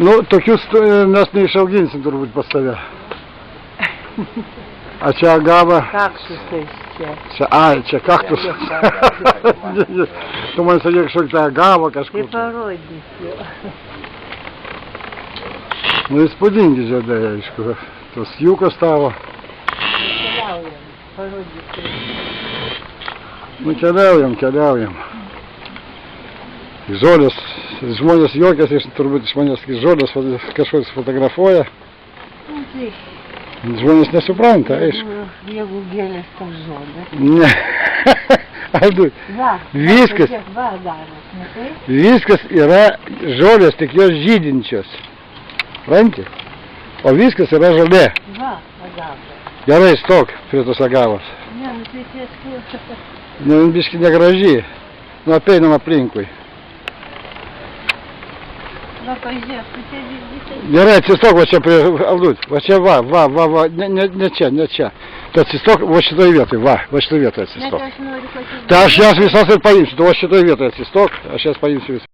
Nu, tokius mes neišauginsim turbūt pas save. A čia agava? Kaktusai čia. Čia, ai, čia kaktus. Tu man sakai kažkokia agava kažkur. Tai parodysiu. Nu, įspūdingi žiedai, aišku. Tos jūkos tavo. Keliaujam, parodysiu. Nu, keliaujam. Žolės, žmonės juokiasi, turbūt iš manęs žolės kažkoks fotografuoja. Nu, tai, Žmonės nesupranta, aišku. jeigu gėlės tas žolės. Ne. Aldu, Va, viskas, va, daras, matai? viskas yra žolės, tik jos žydinčios. Supranti? O viskas yra žolė. Va, agava. Gerai, stok prie tos agavos. Ne, nu tai tiesų. Nu, biški negraži. Nu, apeinam aplinkui. Va, pažiūrėk, tu čia visai. Gerai, atsistok va čia prie Aldut. Va čia va. Ne čia. Tu atsistok va šitoj vietoj, va šitoj vietoj Net atsistok. aš noriu pasižiūrėti. Tai aš jas visas ir paimsiu, tu va šitoj vietoj atsistok, aš jas paimsiu visas.